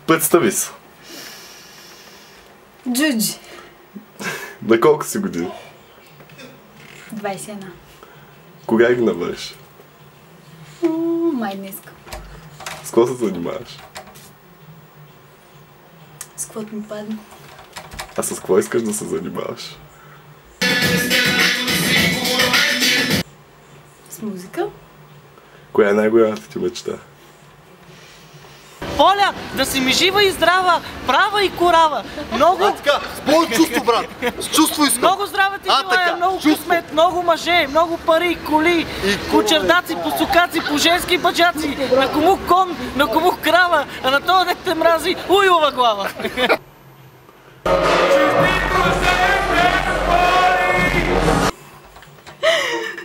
Представи се. Джуджи. На колко си години? 21. Кога ги навърши? Май днеска. С какво се занимаваш? С каквото ми падне. А с какво искаш да се занимаваш? С музика. Коя е най-голямата ти мечта? Поля, да си ми жива и здрава, права и корава. Много... Така, с моето чувство, брат. С чувство искам. Много здраве ти желая, много късмет, много мъже, много пари, коли, кучердаци, посукаци, по женски баджаци, на кому кон, на кому крава, а на този дет те мрази, уйова глава.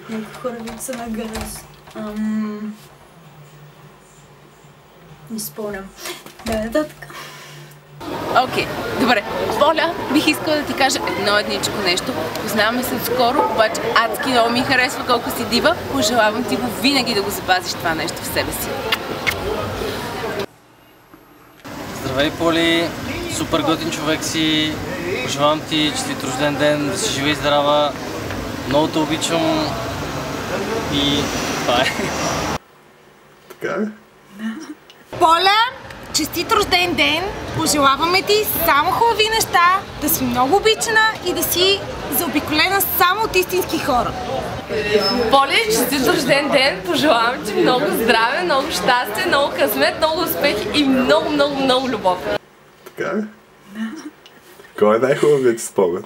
Много хора ми са на гъс. Не спомням. Да, нататък. Окей, добре. Поля, бих искала да ти кажа едничко нещо. Познаваме се отскоро, обаче адски много ми харесва колко си дива. Пожелавам ти го винаги да го запазиш това нещо в себе си. Здравей, Поли! Супер готин човек си. Пожелавам ти честит рожден ден, да си жива и здрава. Много те обичам. И това е. Така е? Поля, честит рожден ден! Пожелаваме ти само хубави неща, да си много обичана и да си заобиколена само от истински хора. Поля, честит рожден ден! Пожелавам ти много здраве, много щастие, много късмет, много успехи и много, много, много любов. Така е? Кой е най-хубавият ти спомен?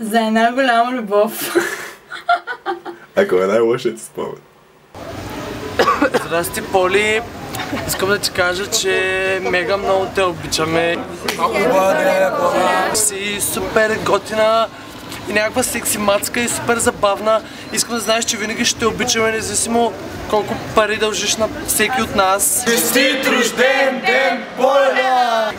За една голяма любов. А кой е най-лошият ти спомен? Здрасти, Поли. Искам да ти кажа, че мега много те обичаме. Си супер готина и някаква секси мацка и супер забавна. Искам да знаеш, че винаги ще те обичаме, независимо колко пари дължиш на всеки от нас. Честит рожден ден, Поля!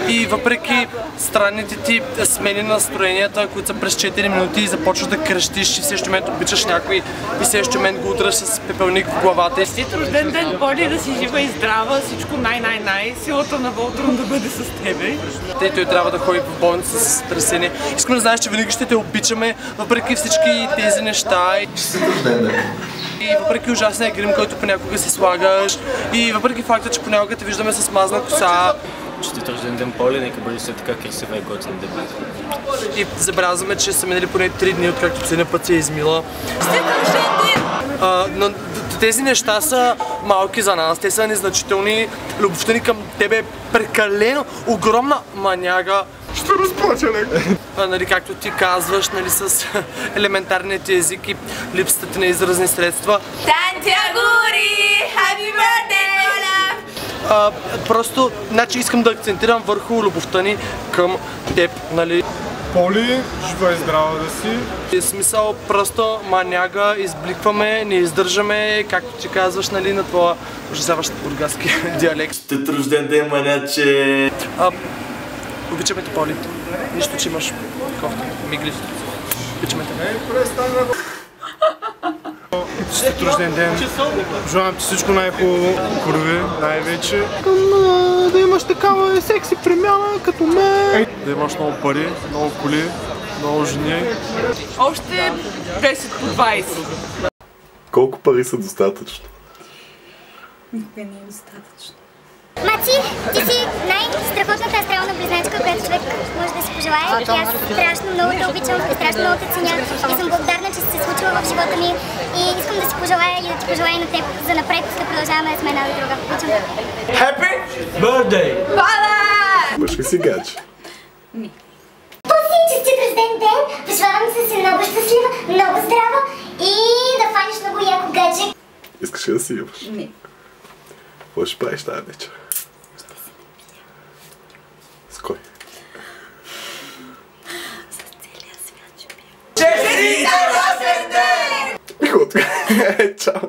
И въпреки странните ти смени на настроенията, които са през 4 минути и започваш да крещиш и в следващия момент обичаш някой и в следващия момент го удръш с пепелник в главата. Честит рожден ден, Поли, да си жива и здрава, всичко най-най-най, силата на Волтрон да бъде с тебе. Той трябва да ходи в болница с тресение. Искам да знаеш, че винаги ще те обичаме, въпреки всички тези неща. Честит рожден ден. И въпреки ужасния грим, който понякога си слагаш, и въпреки факта, че понякога те виждаме с мазна коса. Честит рожден ден, Поли, нека бъде все така красива и готина дебют. И забелязваме, че са минали поне 3 дни, откакто последния път се е измила. Честит рожден ден! Но тези неща са малки за нас, те са незначителни. Любовта ни към тебе е прекалено огромна маняга. Ще разплача леко. Нали, както ти казваш, нали, с елементарният език и липсата ти на изразни средства. Тантягури! Happy birthday, Поля! Просто, значи искам да акцентирам върху любовта ни към теб, нали. Поли, жива и здрава да си. В смисъл, просто маняга, избликваме, не издържаме, както ти казваш, нали, на това ужасяващ бургаски диалект. Честит рожден ден, маняче! Обичаме те, Поли. Нищо, че имаш кофта, мигли. Обичаме те. Честит рожден ден. Желавам ти всичко най-хубаво, курви най-вече. Да имаш такава секси премяна като мен. Да имаш много пари, много коли, много жени. Още 10 по 20. Колко пари са достатъчно? Никога не е достатъчно. Маци, ти си най-страхотната астрална близначка, която човек може да си пожелае. И аз страшно много те обичам, страшно много те ценя и съм благодарна, че се случва в живота ми. И искам да си пожелая и да ти пожелая на теб за напред да продължаваме да сме една и друга. Обичам. Happy birthday! Поля! Имаш ли си гадже? Не. Пуси, честит рожден ден! Пожелавам да си много щастлива, много здрава и да фаниш много яко гадже. Искаш ли да си имаш? Не. Какво ще правиш тази вечер? С кой? С целия свят ще пия. Честит рожден ден! Чао!